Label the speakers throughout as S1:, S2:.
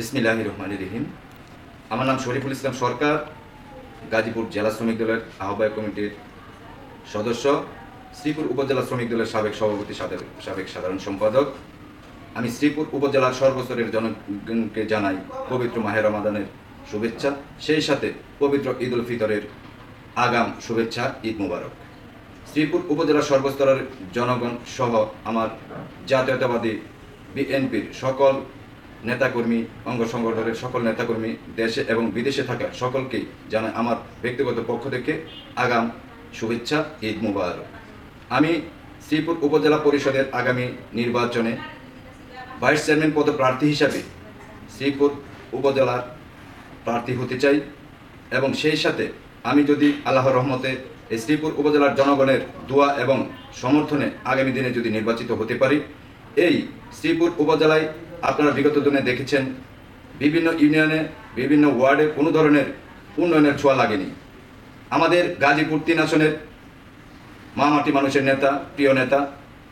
S1: বিসমিল্লাহির রহমানির রহিম। আমার নাম শরীফুল ইসলাম সরকার, গাজীপুর জেলা শ্রমিক দলের আহ্বায়ক কমিটির সদস্য, শ্রীপুর উপজেলা শ্রমিক দলের সাবেক সভাপতি, সাবেক সাধারণ সম্পাদক। আমি শ্রীপুর উপজেলার সর্বস্তরের জনগণকে জানাই পবিত্র মাহে রমাদানের শুভেচ্ছা, সেই সাথে পবিত্র ঈদ উল ফিতরের আগাম শুভেচ্ছা, ঈদ মুবারক। শ্রীপুর উপজেলার সর্বস্তরের জনগণ সহ আমার জাতীয়তাবাদী বিএনপির সকল নেতাকর্মী, অঙ্গ সংগঠনের সকল নেতাকর্মী, দেশে এবং বিদেশে থাকা সকলকেই জানাই আমার ব্যক্তিগত পক্ষ থেকে আগাম শুভেচ্ছা, ঈদ মুবারক। আমি শ্রীপুর উপজেলা পরিষদের আগামী নির্বাচনে ভাইস চেয়ারম্যান পদপ্রার্থী হিসাবে শ্রীপুর উপজেলার প্রার্থী হতে চাই এবং সেই সাথে আমি যদি আল্লাহর রহমতে এই শ্রীপুর উপজেলার জনগণের দোয়া এবং সমর্থনে আগামী দিনে যদি নির্বাচিত হতে পারি, এই শ্রীপুর উপজেলায় আপনারা বিগত দিনে দেখেছেন বিভিন্ন ইউনিয়নে, বিভিন্ন ওয়ার্ডে কোনো ধরনের উন্নয়নের ছোঁয়া লাগেনি। আমাদের গাজীপুর 3 আসনের মাটি মানুষের নেতা, প্রিয় নেতা,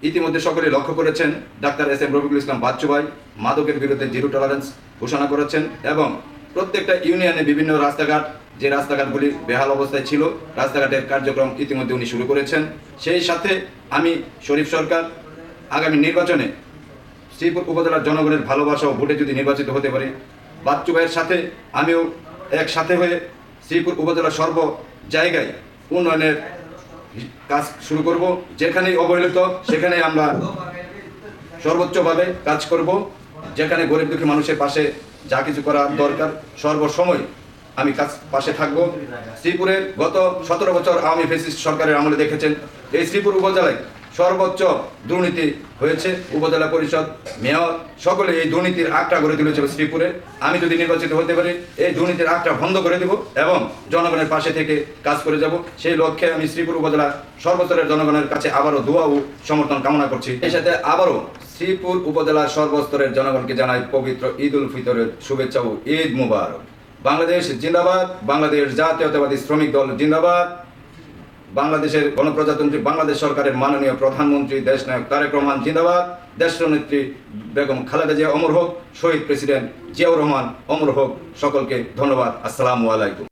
S1: ইতিমধ্যে সকলে লক্ষ্য করেছেন ডাক্তার এস.এম. রফিকুল ইসলাম বাচ্চু ভাই মাদকের বিরুদ্ধে জিরো টলারেন্স ঘোষণা করেছেন এবং প্রত্যেকটা ইউনিয়নে বিভিন্ন রাস্তাঘাট, যে রাস্তাঘাটগুলি বেহাল অবস্থায় ছিল, রাস্তাঘাটের কার্যক্রম ইতিমধ্যে উনি শুরু করেছেন। সেই সাথে আমি শরীফ সরকার আগামী নির্বাচনে শ্রীপুর উপজেলার জনগণের ভালোবাসা ও ভোটে যদি নির্বাচিত হতে পারি, বাচ্চু ভাইয়ের সাথে আমিও একসাথে হয়ে শ্রীপুর উপজেলার সর্ব জায়গায় উন্নয়নের কাজ শুরু করব। যেখানেই অবহেলিত সেখানে আমরা সর্বোচ্চভাবে কাজ করব। যেখানে গরিব দুঃখী মানুষের পাশে যা কিছু করা দরকার সর্বসময় আমি পাশে থাকব। শ্রীপুরের গত 17 বছর আওয়ামী ফ্যাসিস্ট সরকারের আমলে দেখেছেন এই শ্রীপুর উপজেলায় সর্বোচ্চ দুর্নীতি হয়েছে। উপজেলা পরিষদ, মেয়র সকলে এই দুর্নীতির আঁকটা গড়ে তুলেছিল শ্রীপুরে। আমি যদি নির্বাচিত হতে পারি এই দুর্নীতির আঁকটা বন্ধ করে দেব এবং জনগণের পাশে থেকে কাজ করে যাব। সেই লক্ষ্যে আমি শ্রীপুর উপজেলা সর্বস্তরের জনগণের কাছে আবারও দোয়া ও সমর্থন কামনা করছি। এর সাথে আবারও শ্রীপুর উপজেলার সর্বস্তরের জনগণকে জানাই পবিত্র ঈদ উল ফিতরের শুভেচ্ছা ও ঈদ মুবারক। বাংলাদেশ জিন্দাবাদ, বাংলাদেশ জাতীয়তাবাদী শ্রমিক দল জিন্দাবাদ, বাংলাদেশের গণপ্রজাতন্ত্রী বাংলাদেশ সরকারের মাননীয় প্রধানমন্ত্রী দেশনায়ক তারেক রহমান জিন্দাবাদ, দেশনেত্রী বেগম খালেদা জিয়া অমর হোক, শহীদ প্রেসিডেন্ট জিয়াউর রহমান অমর হোক। সকলকে ধন্যবাদ। আসসালামু আলাইকুম।